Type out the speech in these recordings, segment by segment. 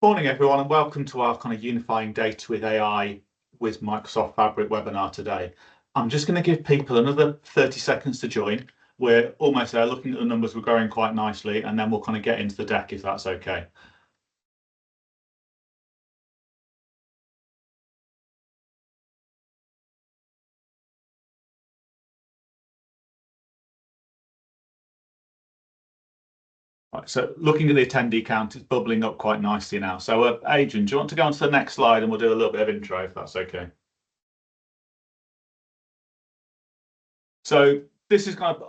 Morning, everyone, and welcome to our kind of Unifying Data with AI with Microsoft Fabric webinar today. I'm just going to give people another 30 seconds to join. We're almost there. Looking at the numbers, we're growing quite nicely, and then we'll kind of get into the deck if that's okay. Right, so looking at the attendee count, it's bubbling up quite nicely now. So Adrian, do you want to go on to the next slide and we'll do a little bit of intro if that's okay? So this is kind of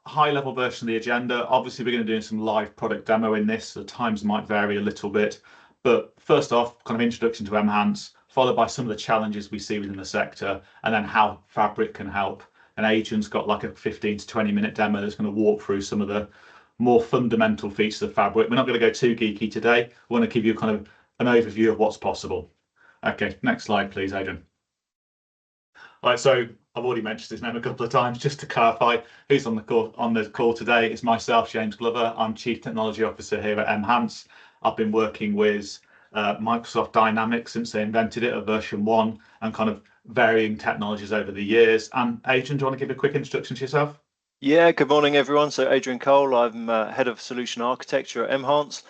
a high-level version of the agenda. Obviously, we're going to do some live product demo in this. The times might vary a little bit. But first off, kind of introduction to Enhance, followed by some of the challenges we see within the sector, and then how Fabric can help. And Adrian's got like a 15 to 20-minute demo that's going to walk through some of the more fundamental features of Fabric. We're not going to go too geeky today. We want to give you kind of an overview of what's possible. Okay, next slide, please, Adrian. All right, so I've already mentioned his name a couple of times. Just to clarify, who's on the call today? It's myself, James Glover. I'm Chief Technology Officer here at Enhance. I've been working with Microsoft Dynamics since they invented it at version 1 and kind of varying technologies over the years. And Adrian, do you want to give a quick introduction to yourself? Yeah, good morning, everyone. So Adrian Cole, I'm Head of Solution Architecture at Enhance.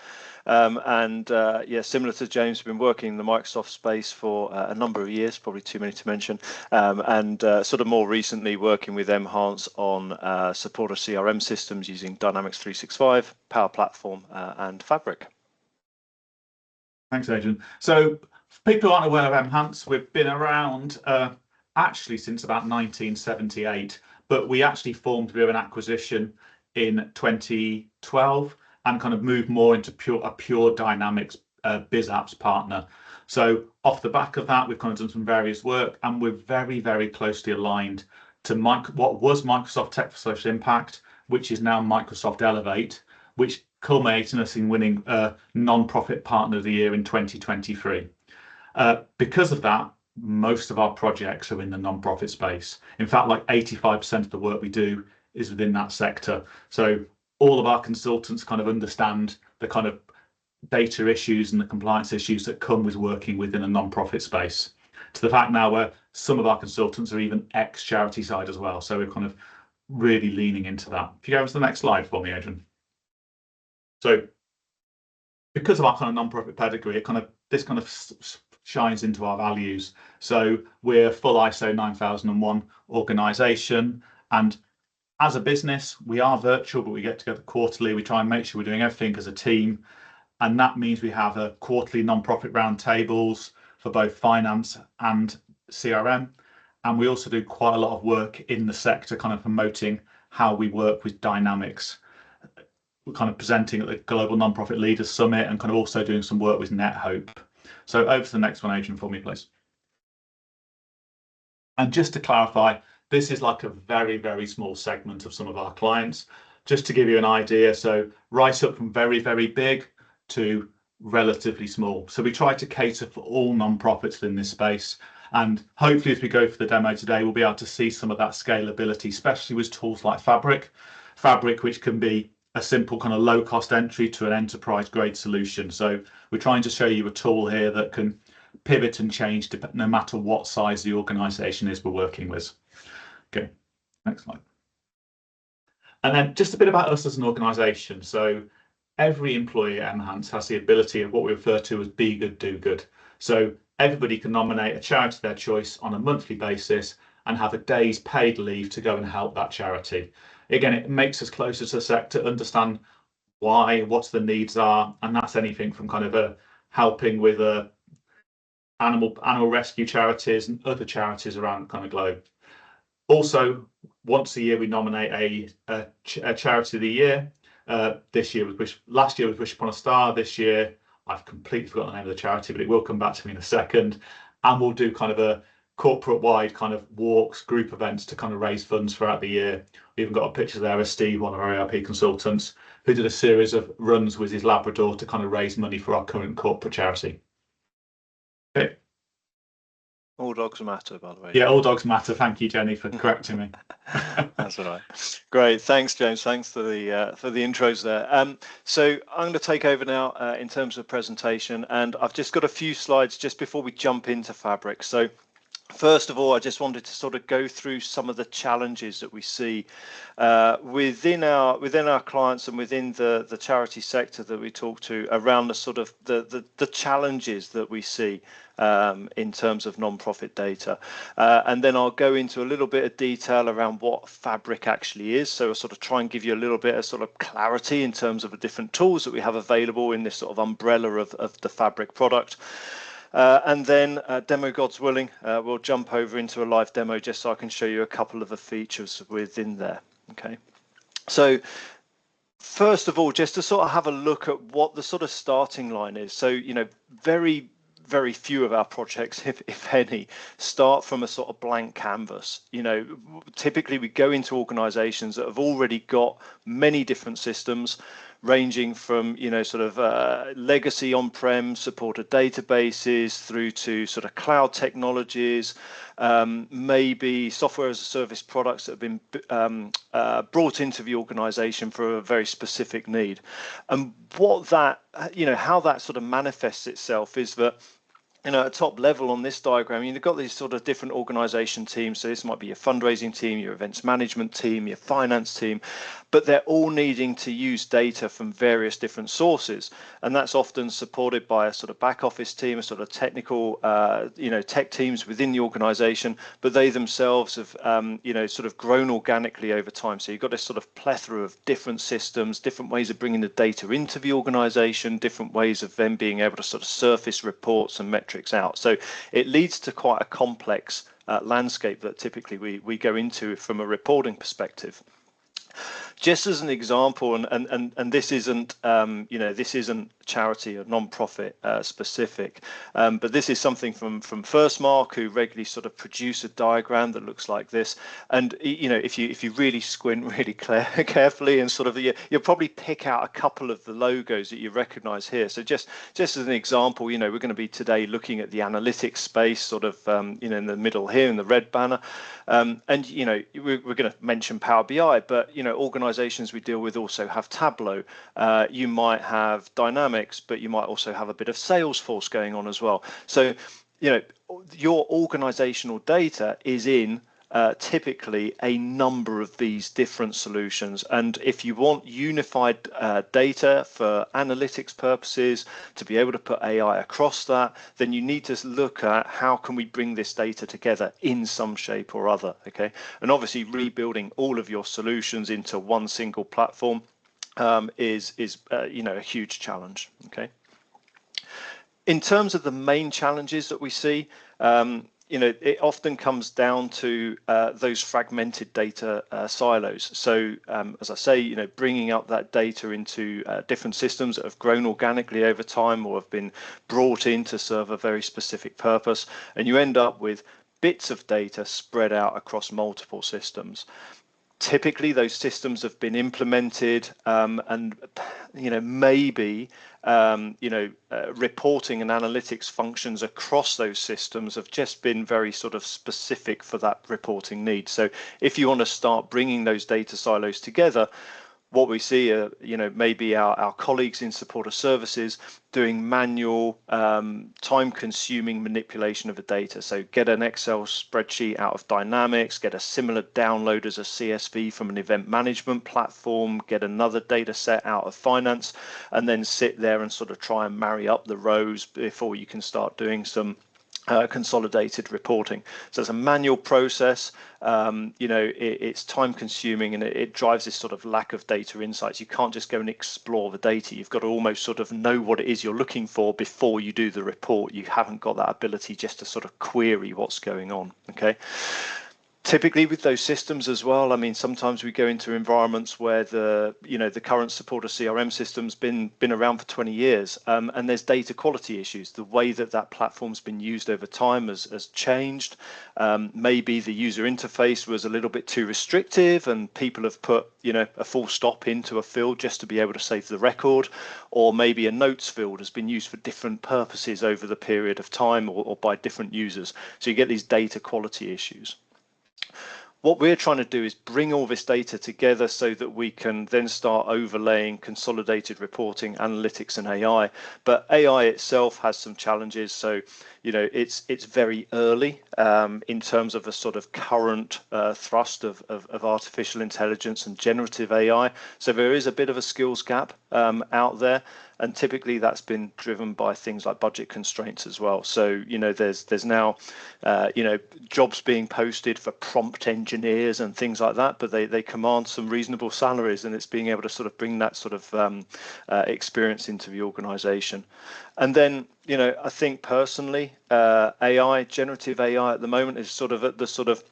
Yeah, similar to James, been working in the Microsoft space for a number of years, probably too many to mention, sort of more recently working with Enhance on support of CRM systems using Dynamics 365, Power Platform, and Fabric. Thanks, Adrian. So for people who aren't aware of Enhance, we've been around actually since about 1978, but we actually formed a bit of an acquisition in 2012 and kind of moved more into a pure Dynamics biz apps partner. So off the back of that, we've kind of done some various work, and we're very, very closely aligned to what was Microsoft Tech for Social Impact, which is now Microsoft Elevate, which culminated in us in winning Non-Profit Partner of the Year in 2023. Because of that, most of our projects are in the non-profit space. In fact, like 85% of the work we do is within that sector. So all of our consultants kind of understand the kind of data issues and the compliance issues that come with working within a non-profit space, to the fact now where some of our consultants are even ex-charity side as well. So we're kind of really leaning into that. If you go on to the next slide for me, Adrian. So because of our kind of non-profit pedigree, this kind of shines into our values. So we're full ISO 9001 organization, and as a business, we are virtual, but we get together quarterly. We try and make sure we're doing everything as a team. And that means we have a quarterly non-profit roundtables for both finance and CRM. And we also do quite a lot of work in the sector, kind of promoting how we work with Dynamics. We're kind of presenting at the Global Nonprofit Leaders Summit and kind of also doing some work with NetHope. So over to the next one, Adrian, for me, please. And just to clarify, this is like a very, very small segment of some of our clients. Just to give you an idea, so right up from very, very big to relatively small. So we try to cater for all non-profits in this space. And hopefully as we go for the demo today, we'll be able to see some of that scalability, especially with tools like Fabric, which can be a simple kind of low cost entry to an enterprise grade solution. So we're trying to show you a tool here that can pivot and change no matter what size the organization is we're working with. Okay, next slide. And then just a bit about us as an organization. So every employee at Enhance has the ability of what we refer to as be good, do good. So everybody can nominate a charity of their choice on a monthly basis and have a day's paid leave to go and help that charity. Again, it makes us closer to the sector, understand why, what the needs are, and that's anything from kind of helping with animal rescue charities and other charities around the kind of globe. Also, once a year we nominate a charity of the year. Last year was Wish Upon a Star. This year I've completely forgotten the name of the charity, but it will come back to me in a second. And we'll do kind of a corporate-wide kind of walks, group events to kind of raise funds throughout the year. We even got a picture there of Steve, one of our ERP consultants, who did a series of runs with his Labrador to kind of raise money for our current corporate charity. Okay. All dogs matter, by the way. Yeah, all dogs matter. Thank you, Jenny, for correcting me. That's all right. Great. Thanks, James. Thanks for the intros there. So I'm going to take over now in terms of presentation, and I've just got a few slides just before we jump into Fabric. So first of all, I just wanted to sort of go through some of the challenges that we see within our clients and within the charity sector that we talk to around the sort of the challenges that we see in terms of non-profit data, and then I'll go into a little bit of detail around what Fabric actually is. So I'll sort of try and give you a little bit of sort of clarity in terms of the different tools that we have available in this sort of umbrella of the Fabric product. And then demo God's willing, we'll jump over into a live demo just so I can show you a couple of the features within there. Okay, so first of all, just to sort of have a look at what the sort of starting line is. So, you know, very few of our projects, if any, start from a sort of blank canvas. You know, typically we go into organizations that have already got many different systems, ranging from, you know, sort of legacy on-prem supported databases through to sort of cloud technologies, maybe software as a service products that have been brought into the organization for a very specific need. And what that, you know, how that sort of manifests itself is that, you know, at top level on this diagram, you've got these sort of different organization teams. So this might be your fundraising team, your events management team, your finance team, but they're all needing to use data from various different sources. And that's often supported by a sort of back office team, a sort of technical, you know, tech teams within the organization, but they themselves have, you know, sort of grown organically over time. So you've got this sort of plethora of different systems, different ways of bringing the data into the organization, different ways of them being able to sort of surface reports and metrics out. So it leads to quite a complex landscape that typically we go into from a reporting perspective. Just as an example, and this isn't, you know, this isn't charity or non-profit specific, but this is something from Firstmark, who regularly sort of produce a diagram that looks like this. And you know, if you really squint really carefully and sort of, you'll probably pick out a couple of the logos that you recognise here. So just as an example, you know, we're going to be today looking at the analytics space, sort of, you know, in the middle here in the red banner, and you know, we're going to mention Power BI, but you know, organisations we deal with also have Tableau. You might have Dynamics, but you might also have a bit of Salesforce going on as well. So, you know, your organisational data is in typically a number of these different solutions. And if you want unified data for analytics purposes, to be able to put AI across that, then you need to look at how can we bring this data together in some shape or other. Okay, and obviously rebuilding all of your solutions into one single platform is you know, a huge challenge. Okay, in terms of the main challenges that we see, you know, it often comes down to those fragmented data silos. So as I say, you know, bringing up that data into different systems that have grown organically over time or have been brought in to serve a very specific purpose, and you end up with bits of data spread out across multiple systems. Typically, those systems have been implemented, and you know, maybe you know, reporting and analytics functions across those systems have just been very sort of specific for that reporting need. So if you want to start bringing those data silos together, what we see are, you know, maybe our colleagues in supporter services doing manual, time-consuming manipulation of the data. So get an Excel spreadsheet out of Dynamics, get a similar download as a CSV from an event management platform, get another data set out of finance, and then sit there and sort of try and marry up the rows before you can start doing some consolidated reporting. So it's a manual process. You know, it's time consuming, and it drives this sort of lack of data insights. You can't just go and explore the data. You've got to almost sort of know what it is you're looking for before you do the report. You haven't got that ability just to sort of query what's going on. Okay. Typically with those systems as well, I mean, sometimes we go into environments where the current supporter CRM system's been around for 20 years, and there's data quality issues. The way that platform's been used over time has changed. Maybe the user interface was a little bit too restrictive, and people have put a full stop into a field just to be able to save the record, or maybe a notes field has been used for different purposes over the period of time, or by different users. So you get these data quality issues. What we're trying to do is bring all this data together so that we can then start overlaying consolidated reporting, analytics, and AI. But AI itself has some challenges. So, it's very early in terms of a sort of current thrust of artificial intelligence and generative AI. So there is a bit of a skills gap out there. And typically that's been driven by things like budget constraints as well. So, there's now, jobs being posted for prompt engineers and things like that, but they command some reasonable salaries, and it's being able to sort of bring that sort of experience into the organization. And then, I think personally, AI, generative AI at the moment is sort of at the sort of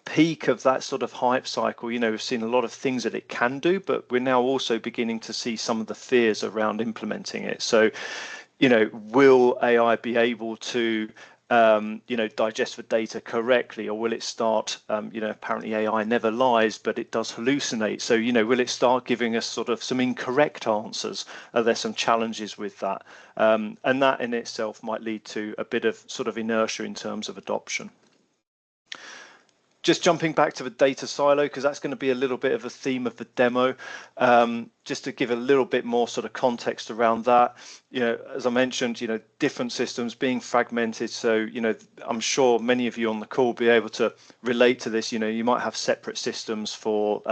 peak of that sort of hype cycle. We've seen a lot of things that it can do, but we're now also beginning to see some of the fears around implementing it. So, will AI be able to digest the data correctly, or will it start, apparently AI never lies, but it does hallucinate. So, will it start giving us sort of some incorrect answers? Are there some challenges with that? And that in itself might lead to a bit of sort of inertia in terms of adoption. Just jumping back to the data silo, because that's going to be a little bit of a theme of the demo, just to give a little bit more sort of context around that. As I mentioned, different systems being fragmented. So, I'm sure many of you on the call will be able to relate to this. You might have separate systems for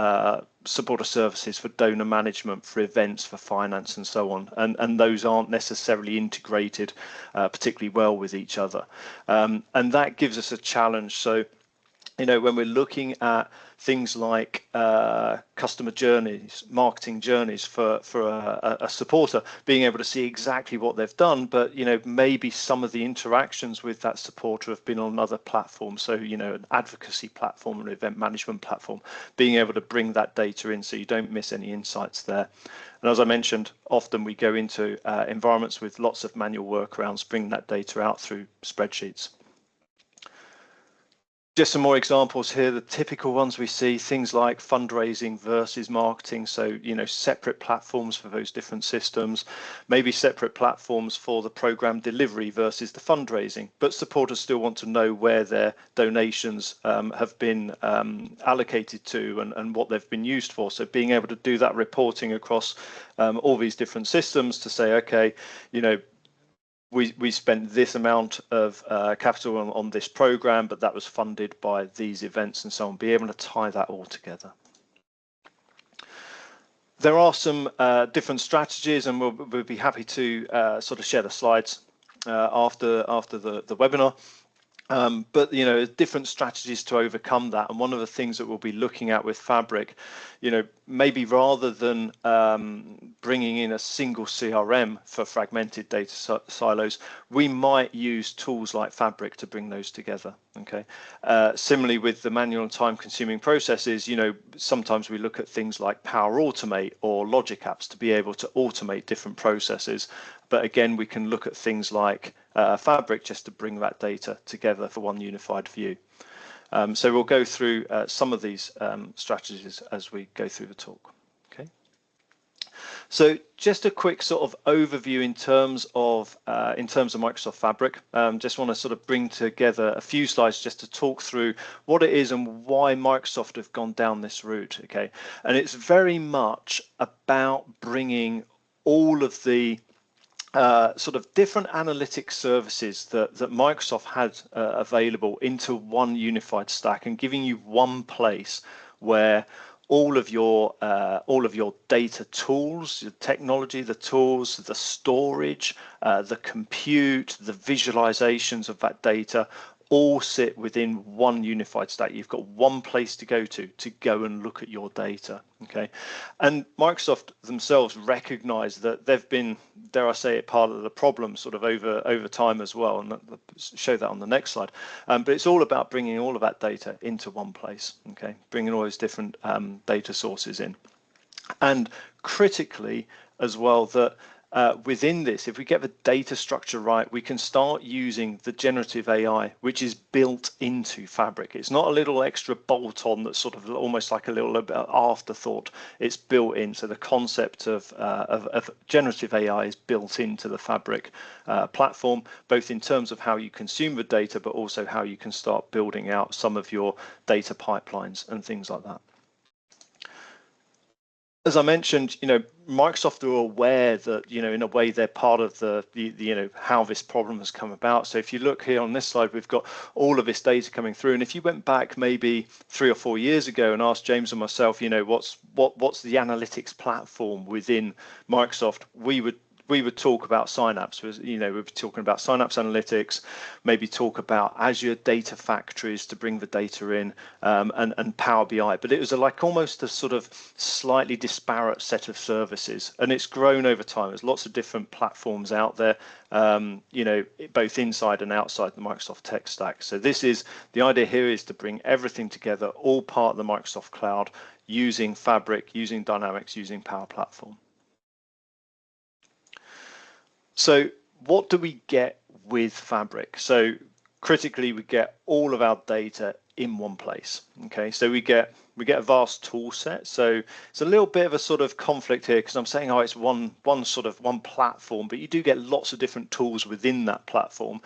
supporter services, for donor management, for events, for finance, and so on. And those aren't necessarily integrated particularly well with each other. And that gives us a challenge. So, when we're looking at things like customer journeys, marketing journeys for a supporter, being able to see exactly what they've done, but maybe some of the interactions with that supporter have been on other platforms. So an advocacy platform, an event management platform, being able to bring that data in so you don't miss any insights there. And as I mentioned, often we go into environments with lots of manual workarounds, bring that data out through spreadsheets. Just some more examples here. The typical ones we see, things like fundraising versus marketing. So, separate platforms for those different systems, maybe separate platforms for the program delivery versus the fundraising, but supporters still want to know where their donations have been allocated to and what they've been used for. So being able to do that reporting across all these different systems to say, okay, we spent this amount of capital on this program, but that was funded by these events and so on, be able to tie that all together. There are some different strategies, and we'll be happy to sort of share the slides after the webinar. But different strategies to overcome that, and one of the things that we'll be looking at with Fabric, maybe rather than bringing in a single CRM for fragmented data silos, we might use tools like Fabric to bring those together. Okay. Similarly with the manual and time-consuming processes, sometimes we look at things like Power Automate or Logic Apps to be able to automate different processes. But again, we can look at things like Fabric just to bring that data together for one unified view. So we'll go through some of these strategies as we go through the talk. Okay. So just a quick sort of overview in terms of Microsoft Fabric. Just want to sort of bring together a few slides just to talk through what it is and why Microsoft have gone down this route. Okay, and it's very much about bringing all of the sort of different analytic services that Microsoft had available into one unified stack, and giving you one place where all of your data tools, the technology, the tools, the storage, the compute, the visualizations of that data, all sit within one unified stack. You've got one place to go and look at your data. Okay, and Microsoft themselves recognize that they've been, dare I say it, part of the problem sort of over time as well, and show that on the next slide. But it's all about bringing all of that data into one place. Okay, bringing all those different data sources in, and critically as well that within this, if we get the data structure right, we can start using the generative AI, which is built into Fabric. It's not a little extra bolt-on that's sort of almost like a little afterthought. It's built in. So the concept of generative AI is built into the Fabric platform, both in terms of how you consume the data, but also how you can start building out some of your data pipelines and things like that. As I mentioned, Microsoft are aware that, in a way they're part of the how this problem has come about. So if you look here on this slide, we've got all of this data coming through. And if you went back maybe 3 or 4 years ago and asked James and myself, what's the analytics platform within Microsoft, we would talk about Synapse. We'd be talking about Synapse Analytics, maybe talk about Azure Data Factories to bring the data in, and Power BI. But it was like almost a sort of slightly disparate set of services, and it's grown over time. There's lots of different platforms out there, both inside and outside the Microsoft tech stack. So the idea here is to bring everything together, all part of the Microsoft cloud, using Fabric, using Dynamics, using Power Platform. So what do we get with Fabric? So critically, we get all of our data in one place. Okay, so we get a vast tool set. So it's a little bit of a sort of conflict here because I'm saying, it's one platform, but you do get lots of different tools within that platform.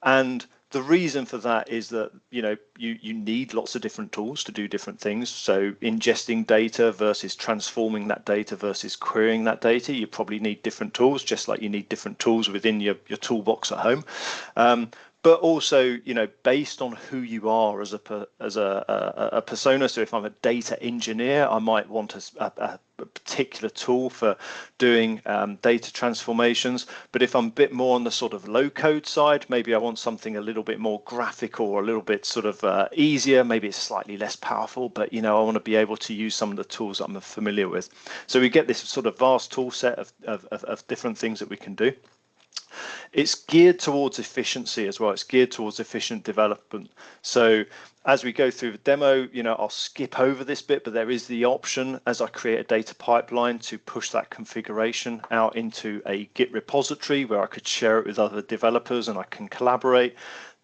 And the reason for that is that you need lots of different tools to do different things. So ingesting data versus transforming that data versus querying that data, you probably need different tools, just like you need different tools within your toolbox at home. But also, based on who you are as a persona. So if I'm a data engineer, I might want a particular tool for doing data transformations. But if I'm a bit more on the sort of low code side, maybe I want something a little bit more graphical or a little bit sort of easier. Maybe it's slightly less powerful, but I want to be able to use some of the tools that I'm familiar with. So we get this sort of vast tool set of different things that we can do. It's geared towards efficiency as well. It's geared towards efficient development. So as we go through the demo, I'll skip over this bit, but there is the option as I create a data pipeline to push that configuration out into a Git repository where I could share it with other developers and I can collaborate.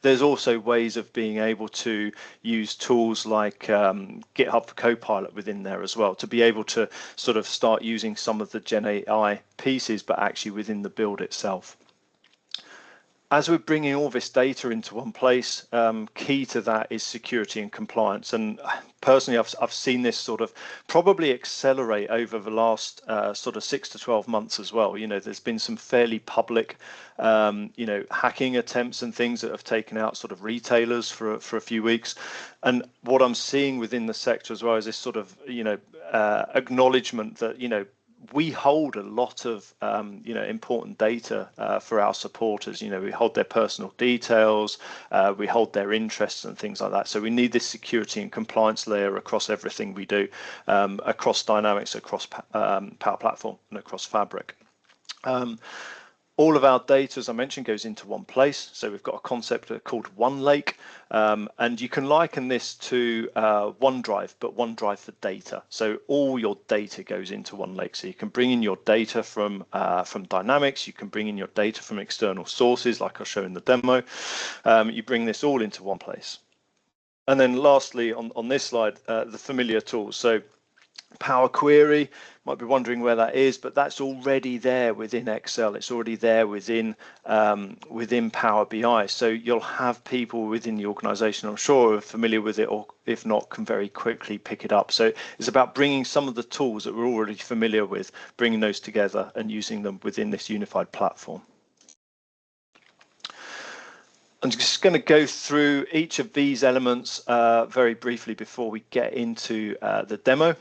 There's also ways of being able to use tools like GitHub for Copilot within there as well, to be able to sort of start using some of the Gen AI pieces, but actually within the build itself. As we're bringing all this data into one place, key to that is security and compliance. And personally, I've seen this sort of probably accelerate over the last sort of 6 to 12 months as well. There's been some fairly public, hacking attempts and things that have taken out sort of retailers for a few weeks. And what I'm seeing within the sector as well is this sort of, acknowledgement that, we hold a lot of important data for our supporters. We hold their personal details, we hold their interests and things like that. So we need this security and compliance layer across everything we do, across Dynamics, across Power Platform, and across Fabric. All of our data, as I mentioned, goes into one place. So we've got a concept called One Lake, and you can liken this to OneDrive, but OneDrive for data. So all your data goes into One Lake. So you can bring in your data from Dynamics, you can bring in your data from external sources, like I'll show in the demo. You bring this all into one place. And then lastly, on this slide, the familiar tools. So Power Query, might be wondering where that is, but that's already there within Excel. It's already there within Power BI. So you'll have people within the organization, I'm sure, are familiar with it, or if not, can very quickly pick it up. So it's about bringing some of the tools that we're already familiar with, bringing those together and using them within this unified platform. I'm just going to go through each of these elements very briefly before we get into the demo.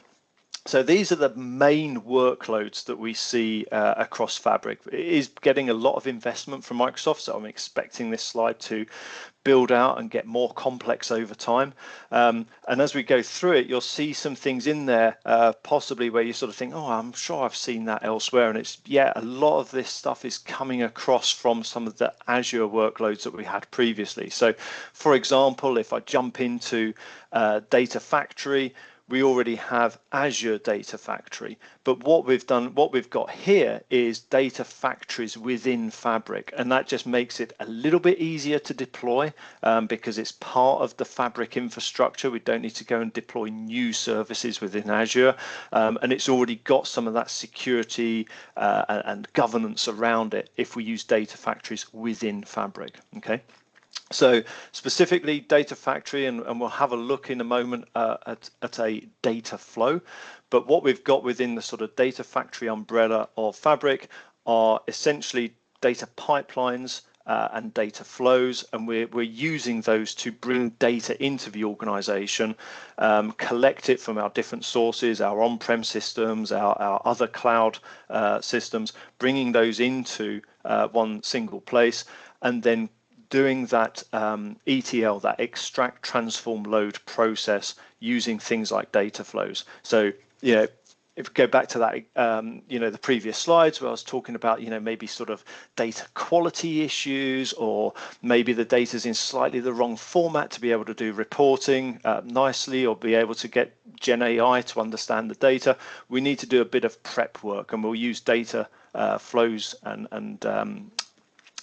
So these are the main workloads that we see across Fabric. It is getting a lot of investment from Microsoft, so I'm expecting this slide to build out and get more complex over time. And as we go through it, you'll see some things in there, possibly where you sort of think, oh, I'm sure I've seen that elsewhere. And it's, yeah, a lot of this stuff is coming across from some of the Azure workloads that we had previously. So for example, if I jump into Data Factory, we already have Azure Data Factory, but what we've got here is data factories within Fabric, and that just makes it a little bit easier to deploy because it's part of the Fabric infrastructure. We don't need to go and deploy new services within Azure, and it's already got some of that security and governance around it if we use data factories within Fabric. Okay. So specifically Data Factory, and we'll have a look in a moment at a data flow. But what we've got within the sort of Data Factory umbrella of Fabric are essentially data pipelines and data flows, and we're using those to bring data into the organization, collect it from our different sources, our on-prem systems, our other cloud systems, bringing those into one single place, and then doing that ETL, that extract, transform, load process using things like data flows. So, you know, if we go back to that, you know, the previous slides where I was talking about, you know, maybe sort of data quality issues, or maybe the data's in slightly the wrong format to be able to do reporting nicely, or be able to get Gen AI to understand the data, we need to do a bit of prep work, and we'll use data flows and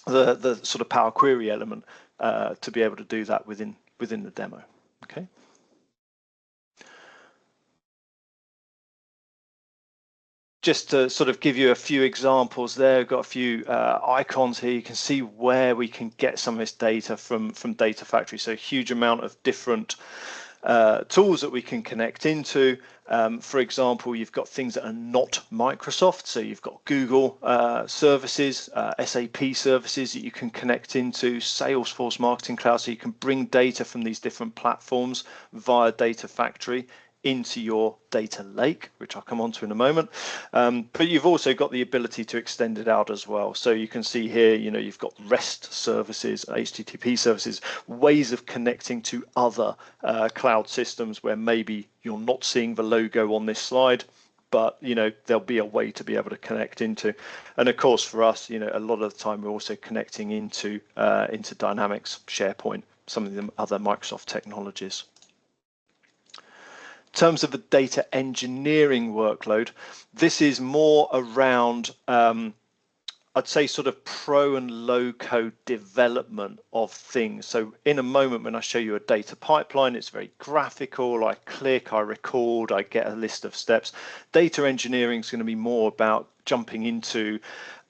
the sort of Power Query element to be able to do that within the demo. Okay. Just to sort of give you a few examples there, I've got a few icons here. You can see where we can get some of this data from Data Factory. So a huge amount of different tools that we can connect into. For example, you've got things that are not Microsoft. So you've got Google services, SAP services that you can connect into, Salesforce Marketing Cloud. So you can bring data from these different platforms via Data Factory into your data lake, which I'll come on to in a moment. But you've also got the ability to extend it out as well. So you can see here, you know, you've got REST services, HTTP services, ways of connecting to other cloud systems where maybe you're not seeing the logo on this slide, but you know, there'll be a way to be able to connect into. And of course, for us, you know, a lot of the time we're also connecting into Dynamics, SharePoint, some of the other Microsoft technologies. In terms of the data engineering workload, this is more around, I'd say, sort of pro and low code development of things. So in a moment, when I show you a data pipeline, it's very graphical. I click, I record, I get a list of steps. Data engineering is going to be more about jumping into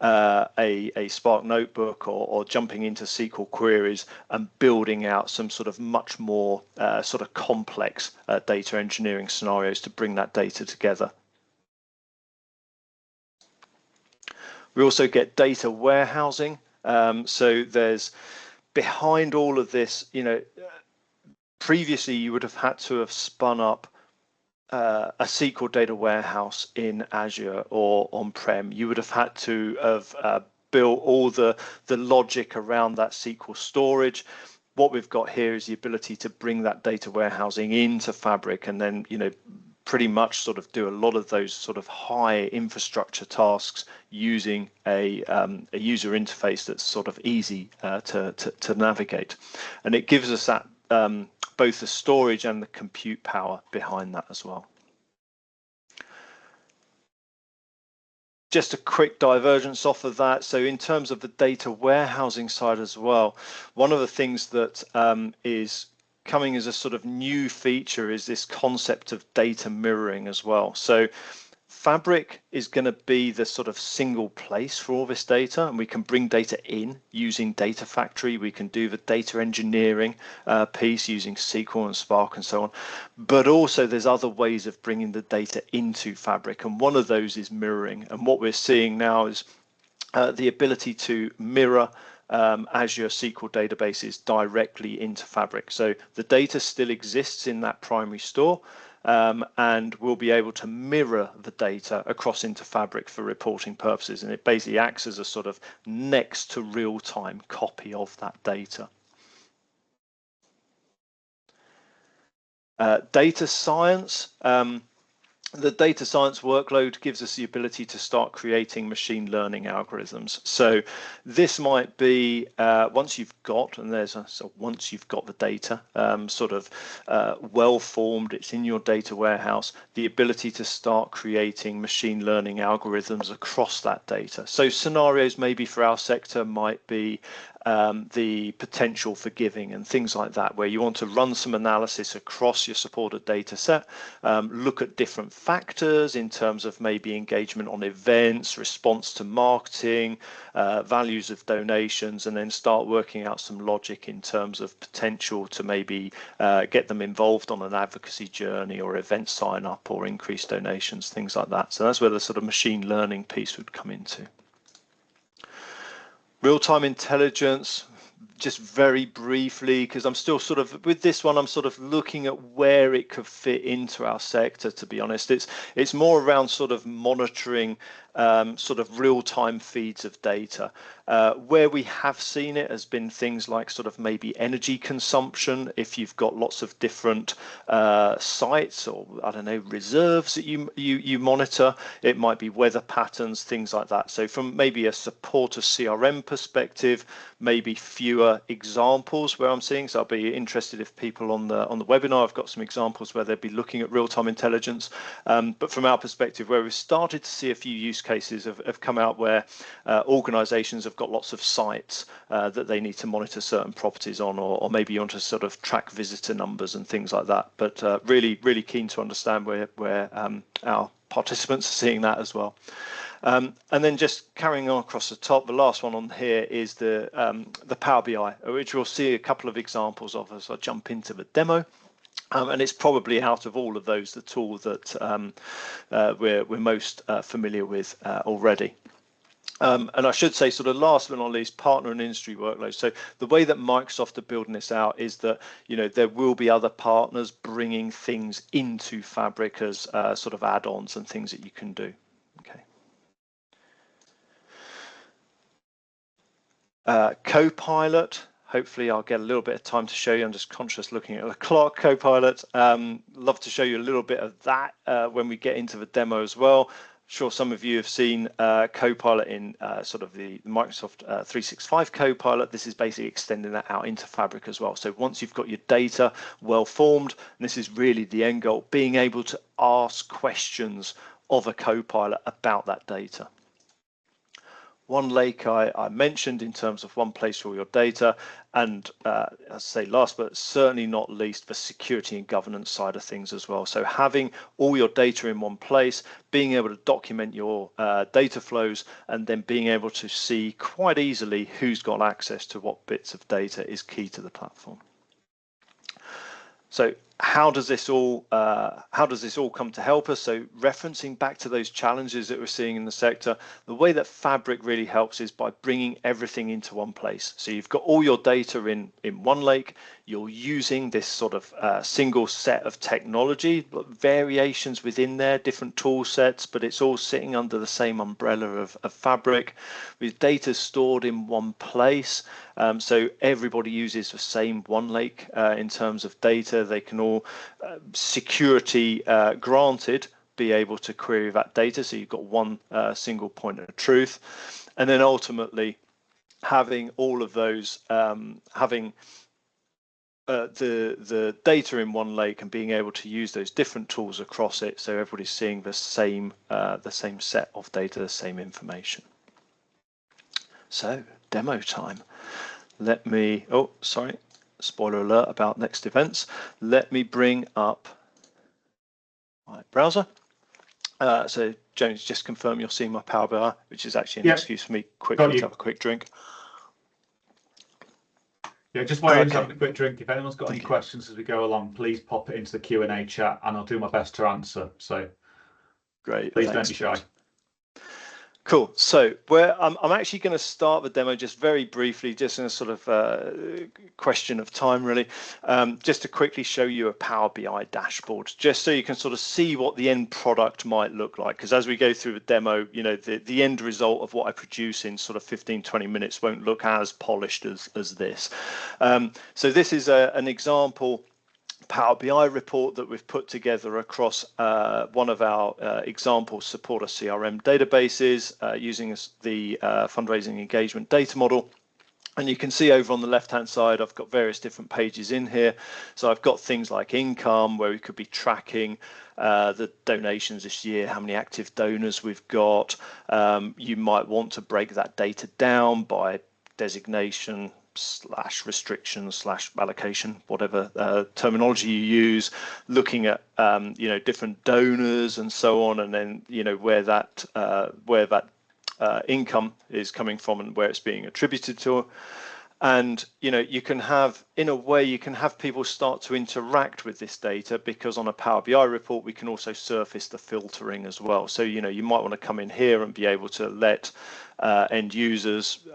a Spark notebook or jumping into SQL queries and building out some sort of much more sort of complex data engineering scenarios to bring that data together. We also get data warehousing. So there's behind all of this, you know, previously you would have had to have spun up a SQL data warehouse in Azure or on-prem. You would have had to have built all the logic around that SQL storage. What we've got here is the ability to bring that data warehousing into Fabric, and then, you know, pretty much sort of do a lot of those sort of high infrastructure tasks using a user interface that's sort of easy to navigate. And it gives us that both the storage and the compute power behind that as well. Just a quick divergence off of that. So in terms of the data warehousing side as well, one of the things that is coming as a sort of new feature is this concept of data mirroring as well. So Fabric is going to be the sort of single place for all this data, and we can bring data in using Data Factory. We can do the data engineering piece using SQL and Spark and so on. But also there's other ways of bringing the data into Fabric, and one of those is mirroring. And what we're seeing now is the ability to mirror Azure SQL databases directly into Fabric. So the data still exists in that primary store, and we'll be able to mirror the data across into Fabric for reporting purposes, and it basically acts as a sort of next to real-time copy of that data. Data science. The data science workload gives us the ability to start creating machine learning algorithms. So this might be once you've got, and there's a so once you've got the data well formed, it's in your data warehouse, the ability to start creating machine learning algorithms across that data. So scenarios maybe for our sector might be the potential for giving and things like that, where you want to run some analysis across your supported data set, look at different factors in terms of maybe engagement on events, response to marketing, values of donations, and then start working out some logic in terms of potential to maybe get them involved on an advocacy journey or event sign up or increase donations, things like that. So that's where the sort of machine learning piece would come into. Real-time intelligence, just very briefly, because I'm still sort of with this one, I'm sort of looking at where it could fit into our sector, to be honest. It's more around sort of monitoring sort of real-time feeds of data. Where we have seen it has been things like sort of maybe energy consumption. If you've got lots of different sites or I don't know reserves that you monitor, it might be weather patterns, things like that. So from maybe a support of CRM perspective, maybe fewer examples where I'm seeing. So I'll be interested if people on the webinar have got some examples where they'd be looking at real-time intelligence. But from our perspective, where we've started to see a few use cases have come out where organizations have got lots of sites that they need to monitor certain properties on, or maybe you want to sort of track visitor numbers and things like that. But really keen to understand where our participants are seeing that as well. And then just carrying on across the top, the last one on here is the Power BI, which we'll see a couple of examples of as I jump into the demo. And it's probably out of all of those the tool that we're most familiar with already. And I should say, sort of last but not least, partner and industry workloads. So the way that Microsoft are building this out is that, you know, there will be other partners bringing things into Fabric as sort of add-ons and things that you can do. Okay. Copilot. Hopefully I'll get a little bit of time to show you. I'm just conscious looking at the clock. Copilot. Love to show you a little bit of that when we get into the demo as well. Sure, some of you have seen Copilot in sort of the Microsoft 365 Copilot. This is basically extending that out into Fabric as well. So once you've got your data well formed, and this is really the end goal, being able to ask questions of a Copilot about that data. One lake I mentioned in terms of one place for your data, and as I say, last but certainly not least, the security and governance side of things as well. So having all your data in one place, being able to document your data flows, and then being able to see quite easily who's got access to what bits of data is key to the platform. So how does this all come to help us? So referencing back to those challenges that we're seeing in the sector, the way that Fabric really helps is by bringing everything into one place. So you've got all your data in one lake. You're using this sort of single set of technology, variations within there, different tool sets, but it's all sitting under the same umbrella of Fabric, with data stored in one place. So everybody uses the same one lake in terms of data. They can all, security granted, be able to query that data. So you've got one single point of truth. And then ultimately having all of those, having the data in one lake and being able to use those different tools across it, so everybody's seeing the same set of data, the same information. So demo time. Let me, oh, sorry, spoiler alert about next events. Let me bring up my browser. So James, just confirm you're seeing my Power BI, which is actually an excuse for me quickly to have a quick drink. Yeah, just while you're having a quick drink, if anyone's got any questions as we go along, please pop it into the Q&A chat and I'll do my best to answer. So great, please don't be shy. Cool. So where I'm actually going to start the demo just very briefly, just in a sort of question of time, really, just to quickly show you a Power BI dashboard, just so you can sort of see what the end product might look like. Because as we go through the demo, you know, the end result of what I produce in sort of 15-20 minutes won't look as polished as this. So this is an example Power BI report that we've put together across one of our example supporter CRM databases using the fundraising engagement data model. And you can see over on the left hand side, I've got various different pages in here. So I've got things like income, where we could be tracking the donations this year, how many active donors we've got. You might want to break that data down by designation, / restriction / allocation, whatever terminology you use, looking at you know, different donors and so on, and then you know where that income is coming from and where it's being attributed to. And you know, you can have, in a way, you can have people start to interact with this data, because on a Power BI report we can also surface the filtering as well. So you know, you might want to come in here and be able to let end users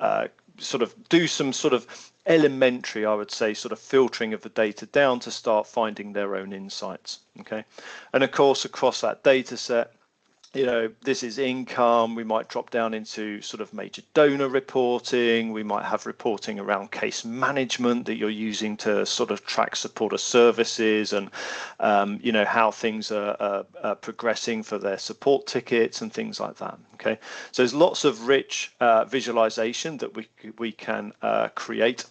sort of do some sort of elementary, I would say, sort of filtering of the data down to start finding their own insights. Okay, and of course across that data set, you know, this is income. We might drop down into sort of major donor reporting. We might have reporting around case management that you're using to sort of track supporter services and you know, how things are progressing for their support tickets and things like that. Okay, so there's lots of rich visualization that we can create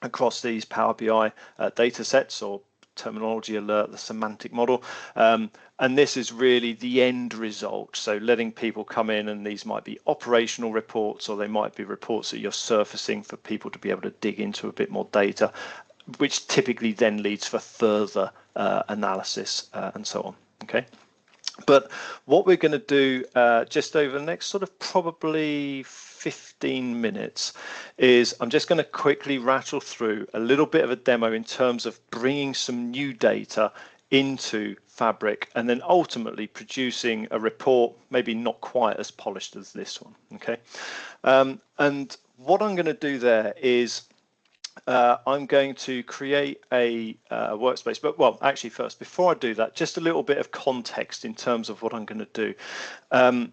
across these Power BI data sets, or terminology alert, the semantic model. And this is really the end result. So letting people come in, and these might be operational reports, or they might be reports that you're surfacing for people to be able to dig into a bit more data, which typically then leads for further analysis and so on. Okay. But what we're going to do just over the next sort of probably 15 minutes is I'm just going to quickly rattle through a little bit of a demo in terms of bringing some new data into Fabric, and then ultimately producing a report maybe not quite as polished as this one. Okay, and what I'm going to do there is I'm going to create a workspace, but well, actually first, before I do that, just a little bit of context in terms of what I'm going to do.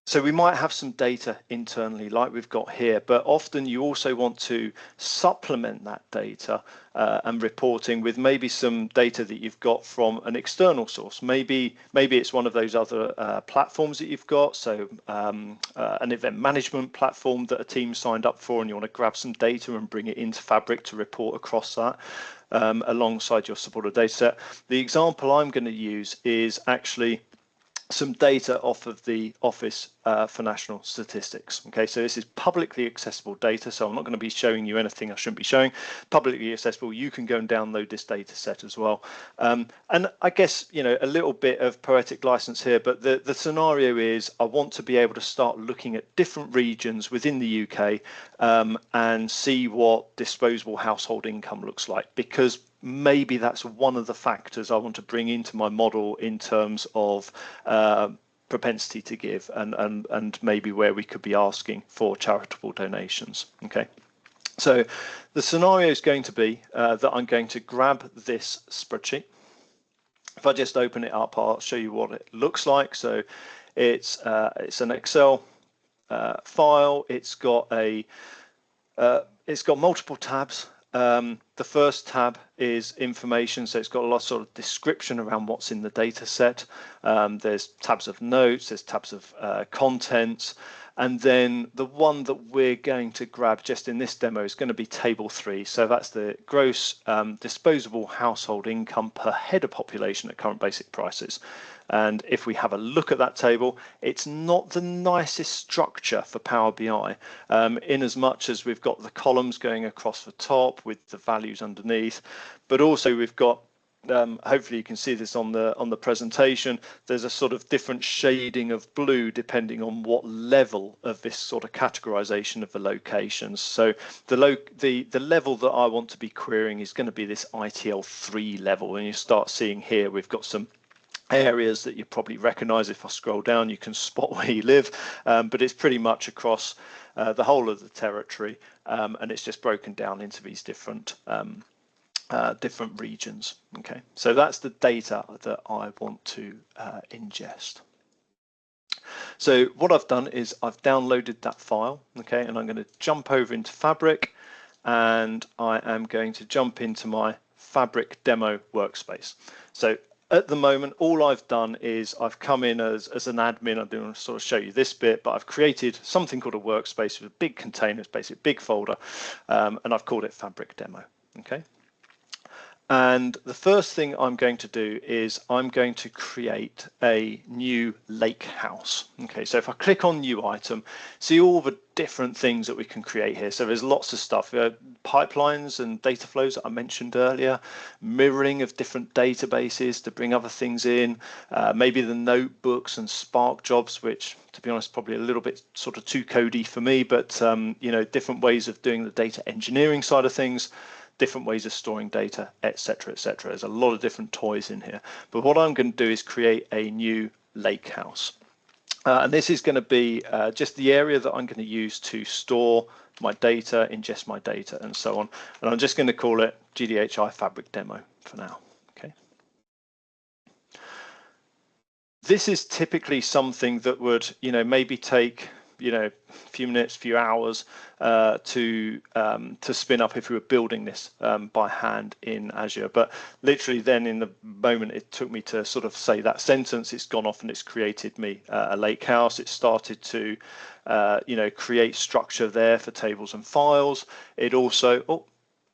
So we might have some data internally like we've got here, but often you also want to supplement that data and reporting with maybe some data that you've got from an external source. Maybe it's one of those other platforms that you've got, so an event management platform that a team signed up for, and you want to grab some data and bring it into Fabric to report across that. Alongside your supporter data set. The example I'm going to use is actually some data off of the Office for National Statistics. Okay, so this is publicly accessible data, so I'm not going to be showing you anything I shouldn't be showing. Publicly accessible, you can go and download this data set as well. And I guess, you know, a little bit of poetic license here, but the scenario is I want to be able to start looking at different regions within the UK and see what disposable household income looks like, because maybe that's one of the factors I want to bring into my model in terms of propensity to give, and maybe where we could be asking for charitable donations. Okay, so the scenario is going to be that I'm going to grab this spreadsheet. If I just open it up, I'll show you what it looks like. So it's an Excel file. It's got multiple tabs. The first tab is information, so it's got a lot of sort of description around what's in the data set. There's tabs of notes, there's tabs of contents, and then the one that we're going to grab just in this demo is going to be table 3. So that's the gross disposable household income per head of population at current basic prices. And if we have a look at that table, it's not the nicest structure for Power BI, in as much as we've got the columns going across the top with the values underneath, but also we've got, hopefully you can see this on the presentation, there's a sort of different shading of blue depending on what level of this sort of categorization of the locations. So the level that I want to be querying is going to be this ITL3 level, and you start seeing here we've got some areas that you probably recognize. If I scroll down, you can spot where you live, but it's pretty much across the whole of the territory, and it's just broken down into these different different regions. Okay, so that's the data that I want to ingest. So what I've done is I've downloaded that file, okay, and I'm going to jump over into Fabric, and I am going to jump into my Fabric demo workspace. So at the moment, all I've done is I've come in as an admin. I didn't sort of show you this bit, but I've created something called a workspace with a big container, it's basically a big folder, and I've called it Fabric Demo. Okay. And the first thing I'm going to do is I'm going to create a new lake house. Okay, so if I click on new item, see all the different things that we can create here. So there's lots of stuff, pipelines and data flows that I mentioned earlier, mirroring of different databases to bring other things in, maybe the notebooks and Spark jobs, which to be honest, probably a little bit sort of too codey for me, but you know, different ways of doing the data engineering side of things, different ways of storing data, etc., etc. There's a lot of different toys in here. But what I'm going to do is create a new lake house. And this is going to be just the area that I'm going to use to store my data, ingest my data, and so on. And I'm just going to call it GDHI Fabric Demo for now. Okay. This is typically something that would, you know, maybe take, you know, a few minutes, few hours to spin up if we were building this by hand in Azure. But literally then in the moment it took me to sort of say that sentence, it's gone off and it's created me a lake house. It started to, you know, create structure there for tables and files. It also,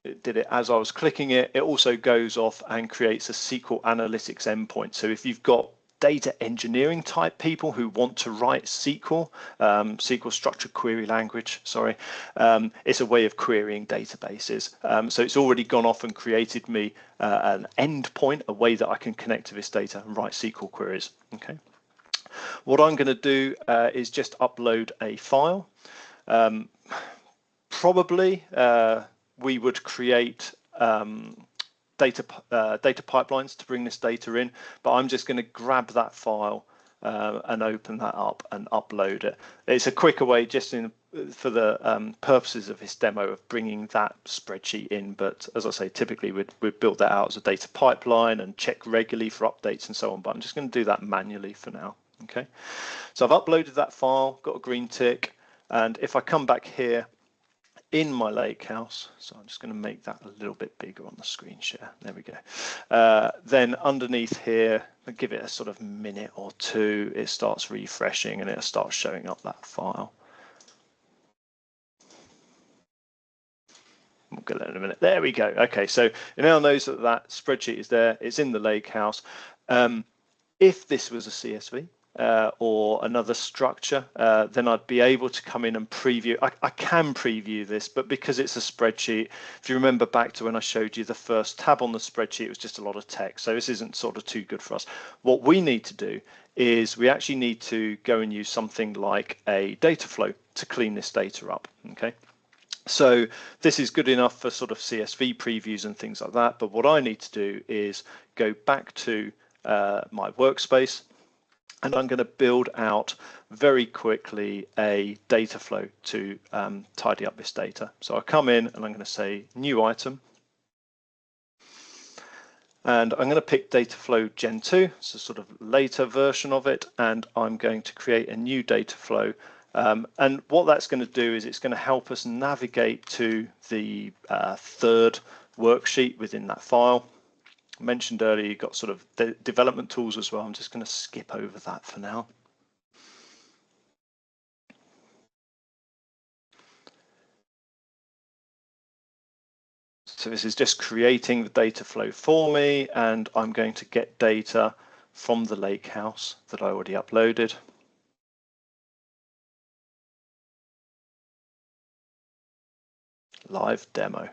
it did it as I was clicking it. It also goes off and creates a SQL analytics endpoint. So if you've got data engineering type people who want to write SQL, SQL structured query language, sorry, it's a way of querying databases. So it's already gone off and created me an endpoint, a way that I can connect to this data and write SQL queries. Okay. What I'm going to do is just upload a file. Probably we would create data pipelines to bring this data in, but I'm just going to grab that file and open that up and upload it. It's a quicker way, just for the purposes of this demo, of bringing that spreadsheet in. But as I say, typically we'd build that out as a data pipeline and check regularly for updates and so on. But I'm just going to do that manually for now. Okay, so I've uploaded that file, got a green tick, and if I come back here in my lake house, so I'm just going to make that a little bit bigger on the screen share, there we go. Then underneath here, I'll give it a sort of minute or two, it starts refreshing and it'll start showing up that file. We'll get that in a minute. There we go. Okay, so it now knows that that spreadsheet is there, it's in the lake house. If this was a CSV, or another structure, then I'd be able to come in and preview. I can preview this, but because it's a spreadsheet, if you remember back to when I showed you the first tab on the spreadsheet, it was just a lot of text. So this isn't sort of too good for us. What we need to do is we actually need to go and use something like a data flow to clean this data up. Okay. So this is good enough for sort of CSV previews and things like that. But what I need to do is go back to my workspace, and I'm going to build out very quickly a data flow to tidy up this data. So I come in and I'm going to say new item. And I'm going to pick data flow Gen 2, so sort of later version of it. And I'm going to create a new data flow. And what that's going to do is it's going to help us navigate to the third worksheet within that file. Mentioned earlier, you've got sort of development tools as well. I'm just going to skip over that for now. So this is just creating the data flow for me, and I'm going to get data from the lake house that I already uploaded. Live demo.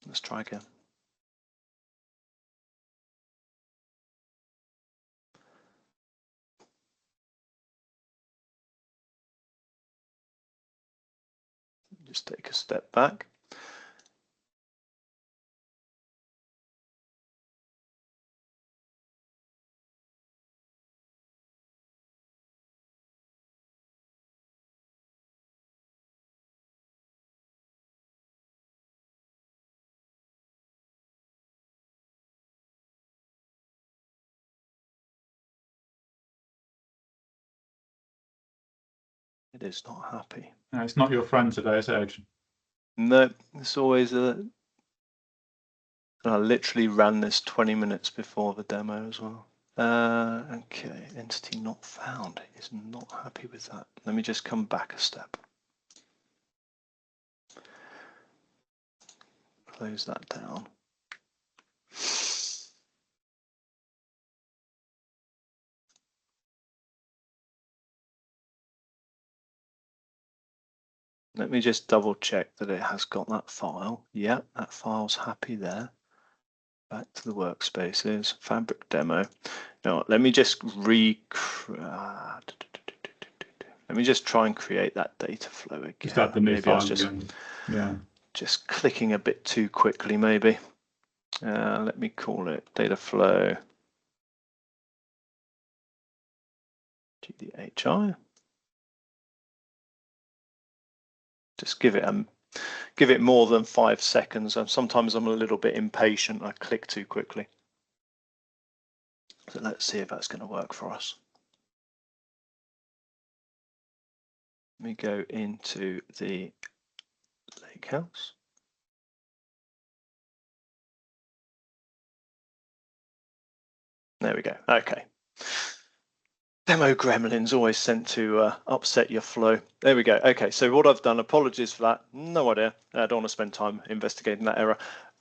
Let's try again. Just take a step back. It is not happy. No, it's not your friend today, is it, Adrian? No, it's always a. I literally ran this 20 minutes before the demo as well. Okay, entity not found. It is not happy with that. Let me just come back a step. Close that down. Let me just double check that it has got that file. Yeah, that file's happy there. Back to the workspaces, fabric demo. Now, let me just let me just try and create that data flow again. Just add the new maybe I was file just, again. Yeah. just clicking a bit too quickly, maybe. Let me call it data flow GDHI. Just give it more than 5 seconds. And sometimes I'm a little bit impatient. I click too quickly. So let's see if that's going to work for us. Let me go into the lakehouse. There we go. Okay. Demo gremlins always sent to upset your flow. There we go. Okay, so what I've done, apologies for that. No idea. I don't want to spend time investigating that error.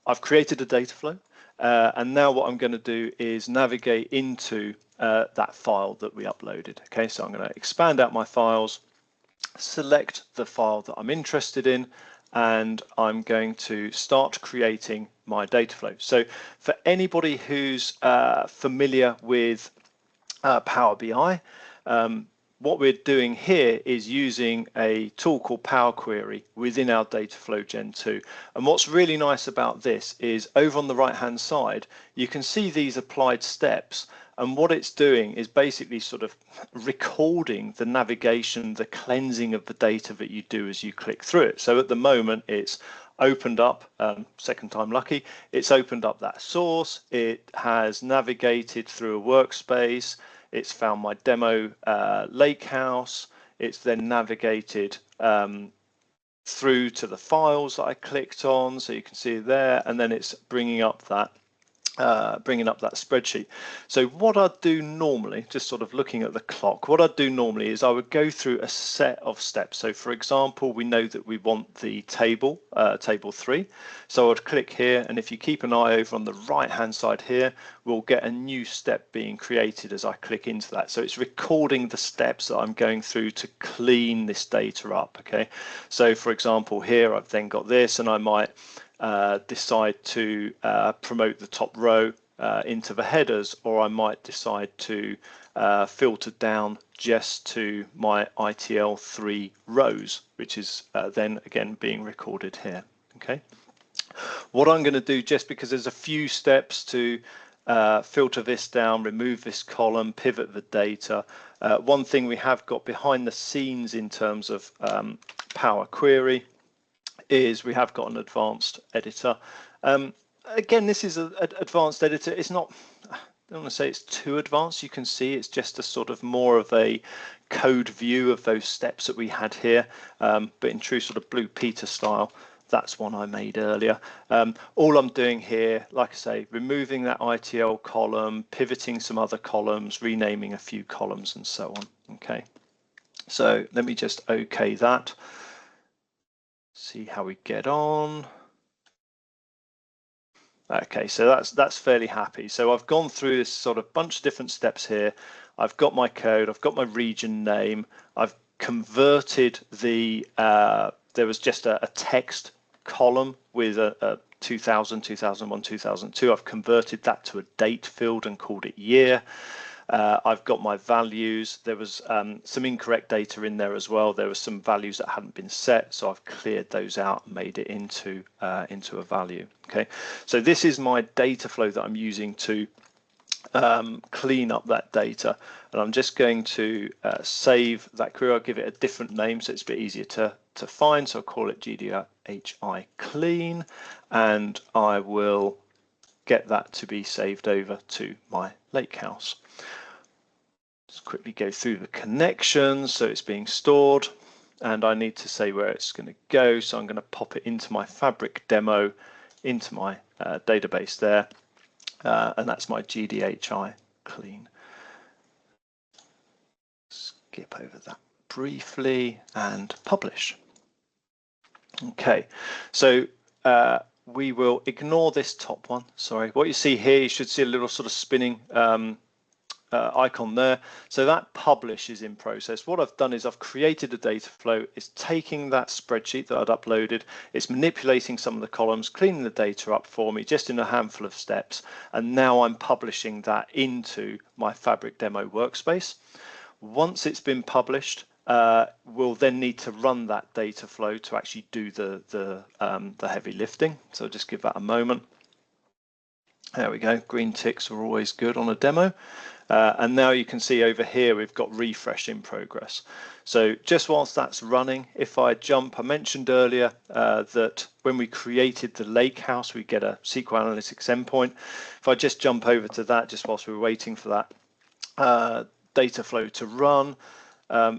I've created a data flow. And now what I'm going to do is navigate into that file that we uploaded. Okay, so I'm going to expand out my files, select the file that I'm interested in, and I'm going to start creating my data flow. So for anybody who's familiar with Power BI, what we're doing here is using a tool called Power Query within our Dataflow Gen 2. And what's really nice about this is over on the right hand side, you can see these applied steps. And what it's doing is basically sort of recording the navigation, the cleansing of the data that you do as you click through it. So at the moment, it's opened up, second time lucky, it's opened up that source, it has navigated through a workspace, it's found my demo lakehouse, it's then navigated through to the files that I clicked on, so you can see there, and then it's bringing up that spreadsheet. So what I'd do normally, just sort of looking at the clock, what I'd do normally is I would go through a set of steps. So for example, we know that we want the table, table 3. So I would click here, and if you keep an eye over on the right hand side here, we'll get a new step being created as I click into that. So it's recording the steps that I'm going through to clean this data up. Okay, so for example here I've then got this, and I might decide to promote the top row into the headers, or I might decide to filter down just to my ITL3 rows, which is then again being recorded here. Okay, what I'm going to do, just because there's a few steps to filter this down, remove this column, pivot the data. One thing we have got behind the scenes in terms of Power Query is we have got an advanced editor. Again, this is an advanced editor. It's not, I don't want to say it's too advanced. You can see it's just a sort of more of a code view of those steps that we had here, but in true sort of Blue Peter style. That's one I made earlier. All I'm doing here, like I say, removing that ITL column, pivoting some other columns, renaming a few columns, and so on. Okay, so let me just OK that. See how we get on. Okay, so that's fairly happy. So I've gone through this sort of bunch of different steps here. I've got my code, I've got my region name, I've converted the, there was just a text column with a 2000, 2001, 2002. I've converted that to a date field and called it year. I've got my values. There was some incorrect data in there as well. There were some values that hadn't been set, so I've cleared those out and made it into a value. Okay, so this is my data flow that I'm using to clean up that data, and I'm just going to save that query. I'll give it a different name so it's a bit easier to find. So I'll call it GDHI clean, and I will get that to be saved over to my lakehouse. Just quickly go through the connections. So it's being stored, and I need to say where it's going to go. So I'm going to pop it into my Fabric demo, into my database there, and that's my GDHI clean. Skip over that briefly and publish. Okay, so we will ignore this top one. Sorry, what you see here, you should see a little sort of spinning icon there. So that publish is in process. What I've done is I've created a data flow. It's taking that spreadsheet that I'd uploaded, it's manipulating some of the columns, cleaning the data up for me just in a handful of steps, and now I'm publishing that into my Fabric demo workspace. Once it's been published, we'll then need to run that data flow to actually do the heavy lifting. So I'll just give that a moment. There we go. Green ticks are always good on a demo. And now you can see over here we've got refresh in progress. So just whilst that's running, if I jump, I mentioned earlier that when we created the Lakehouse, we get a SQL Analytics endpoint. If I just jump over to that, just whilst we're waiting for that data flow to run,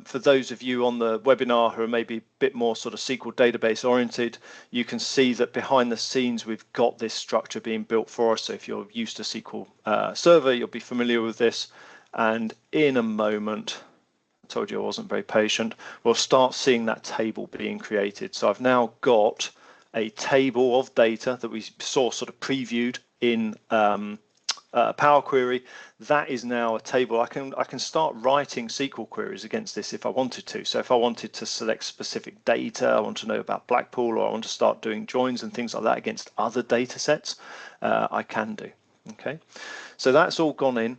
for those of you on the webinar who are maybe a bit more sort of SQL database oriented, you can see that behind the scenes we've got this structure being built for us. So if you're used to SQL Server, you'll be familiar with this. And in a moment, I told you I wasn't very patient, we'll start seeing that table being created. So I've now got a table of data that we saw sort of previewed in Power Query. That is now a table. I can start writing SQL queries against this if I wanted to. So if I wanted to select specific data, I want to know about Blackpool, or I want to start doing joins and things like that against other data sets, I can do. Okay, so that's all gone in.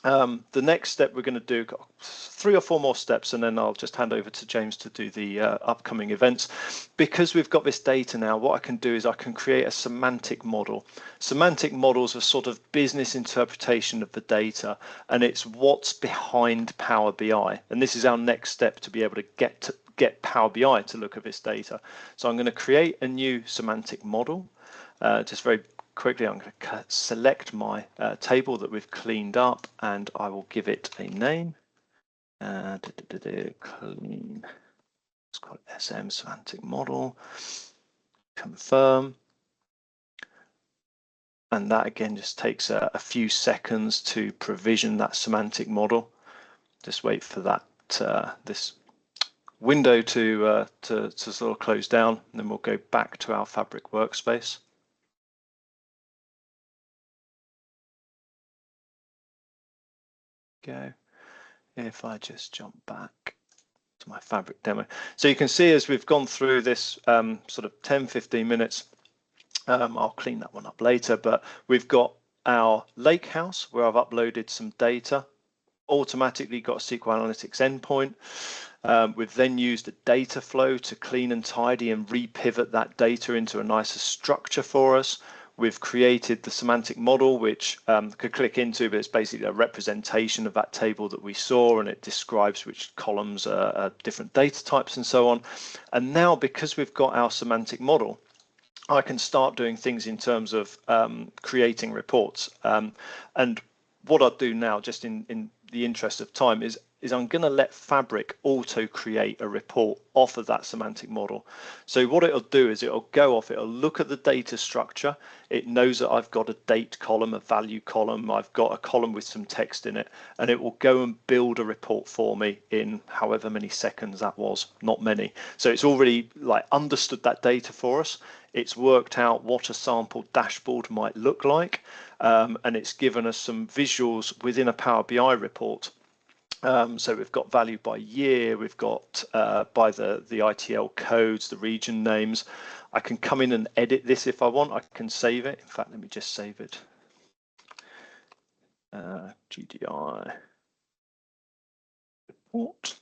The next step we're going to do, 3 or 4 more steps, and then I'll just hand over to James to do the upcoming events. Because we've got this data now, what I can do is I can create a semantic model. Semantic models are sort of business interpretation of the data, and it's what's behind Power BI. And this is our next step to be able to get Power BI to look at this data. So I'm going to create a new semantic model. Just very quickly, I'm going to select my table that we've cleaned up, and I will give it a name. Clean. It's called SM semantic model. Confirm. And that again just takes a few seconds to provision that semantic model. Just wait for that this window to sort of close down, and then we'll go back to our Fabric workspace. Go. If I just jump back to my Fabric demo. So you can see as we've gone through this sort of 10-15 minutes, I'll clean that one up later, but we've got our Lakehouse where I've uploaded some data, automatically got a SQL Analytics endpoint. We've then used a data flow to clean and tidy and repivot that data into a nicer structure for us. We've created the semantic model, which could click into, but it's basically a representation of that table that we saw, and it describes which columns are different data types and so on. And now, because we've got our semantic model, I can start doing things in terms of creating reports. And what I'll do now, just in the interest of time, is I'm going to let Fabric auto create a report off of that semantic model. So what it'll do is it'll go off, it'll look at the data structure. It knows that I've got a date column, a value column, I've got a column with some text in it, and it will go and build a report for me in however many seconds that was, not many. So it's already like understood that data for us. It's worked out what a sample dashboard might look like, and it's given us some visuals within a Power BI report. So we've got value by year, we've got by the ITL codes, the region names. I can come in and edit this if I want. I can save it. In fact, let me just save it. GDI report.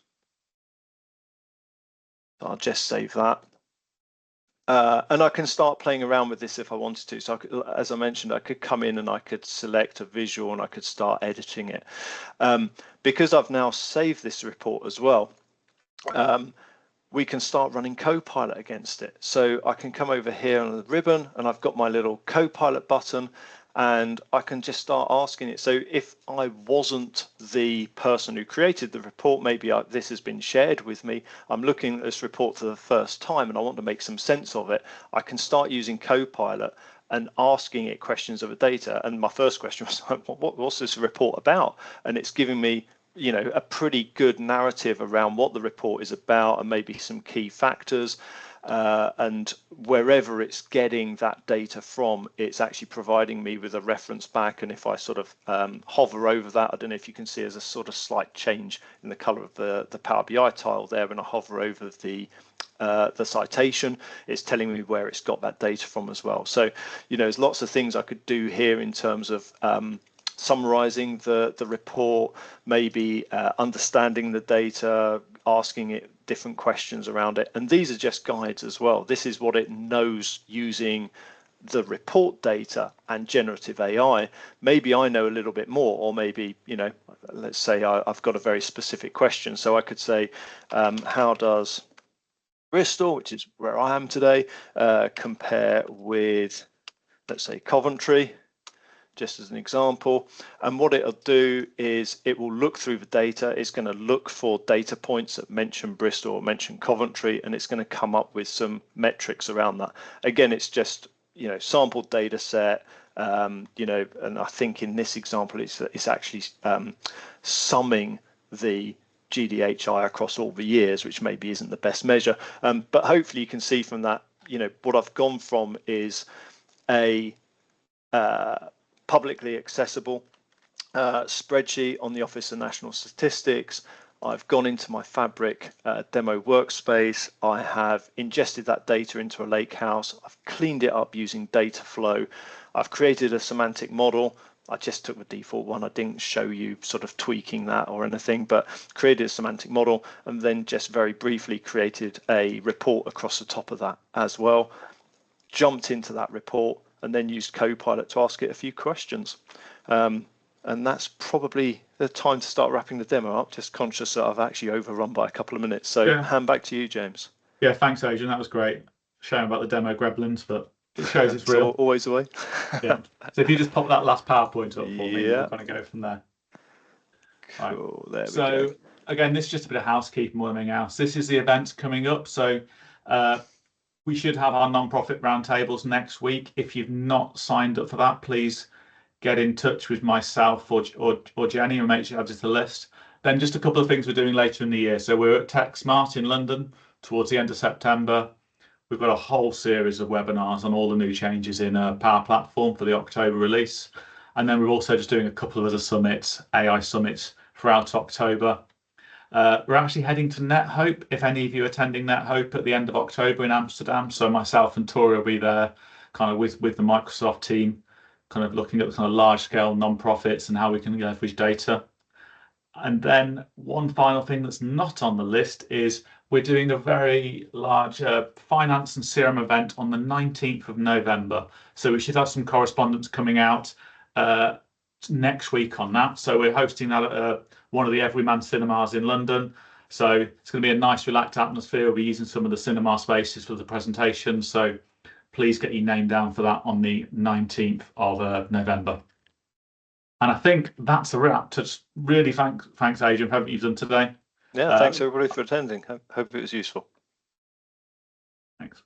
I'll just save that. And I can start playing around with this if I wanted to. So I could, as I mentioned, I could come in and I could select a visual and I could start editing it. Because I've now saved this report as well, we can start running Copilot against it. So I can come over here on the ribbon and I've got my little Copilot button, and I can just start asking it. So if I wasn't the person who created the report, maybe this has been shared with me, I'm looking at this report for the first time and I want to make some sense of it, I can start using Copilot and asking it questions of the data. And my first question was, what's this report about? And it's giving me, you know, a pretty good narrative around what the report is about and maybe some key factors. And wherever it's getting that data from, it's actually providing me with a reference back. And if I sort of hover over that, I don't know if you can see, there's a sort of slight change in the color of the Power BI tile there. When I hover over the citation, it's telling me where it's got that data from as well. So, you know, there's lots of things I could do here in terms of summarizing the report, maybe understanding the data, asking it different questions around it. And these are just guides as well. This is what it knows using the report data and generative AI. Maybe I know a little bit more, or maybe, you know, let's say I've got a very specific question. So I could say, how does Bristol, which is where I am today, compare with, let's say, Coventry, just as an example. And what it'll do is it will look through the data. It's going to look for data points that mention Bristol or mention Coventry, and it's going to come up with some metrics around that. Again, it's just, you know, sampled data set, you know, and I think in this example, it's actually summing the GDHI across all the years, which maybe isn't the best measure. But hopefully you can see from that, you know, what I've gone from is a publicly accessible spreadsheet on the Office of National Statistics. I've gone into my Fabric demo workspace. I have ingested that data into a lakehouse. I've cleaned it up using data flow. I've created a semantic model. I just took the default one. I didn't show you sort of tweaking that or anything, but created a semantic model and then just very briefly created a report across the top of that as well. Jumped into that report and then used Copilot to ask it a few questions. And that's probably the time to start wrapping the demo up, just conscious that I've actually overrun by a couple of minutes. So Yeah. hand back to you, James. Yeah, thanks, Adrian. That was great. Shame about the demo gremlins, but it shows it's real. Always the way. Yeah. So if you just pop that last PowerPoint up for me, Yeah. we'll kind of go from there. Cool. Right. There we So go. again, this is just a bit of housekeeping more than anything else. This is the event coming up. So we should have our non-profit roundtables next week. If you've not signed up for that, please get in touch with myself or Jenny and make sure you add it to the list. Then just a couple of things we're doing later in the year. So we're at TechSmart in London towards the end of September. We've got a whole series of webinars on all the new changes in Power Platform for the October release. And then we're also just doing a couple of other summits, AI summits throughout October. We're actually heading to NetHope, if any of you are attending NetHope at the end of October in Amsterdam. So myself and Tori will be there kind of with the Microsoft team, kind of looking at kind of large scale non-profits and how we can leverage data. And then one final thing that's not on the list is we're doing a very large finance and CRM event on the 19th of November. So we should have some correspondence coming out next week on that. So we're hosting that at one of the Everyman cinemas in London. So it's going to be a nice relaxed atmosphere. We'll be using some of the cinema spaces for the presentation. So please get your name down for that on the 19th of November. And I think that's a wrap. Just really thanks, Adrian, for what you've done today. Yeah, thanks everybody for attending. Hope it was useful. Thanks.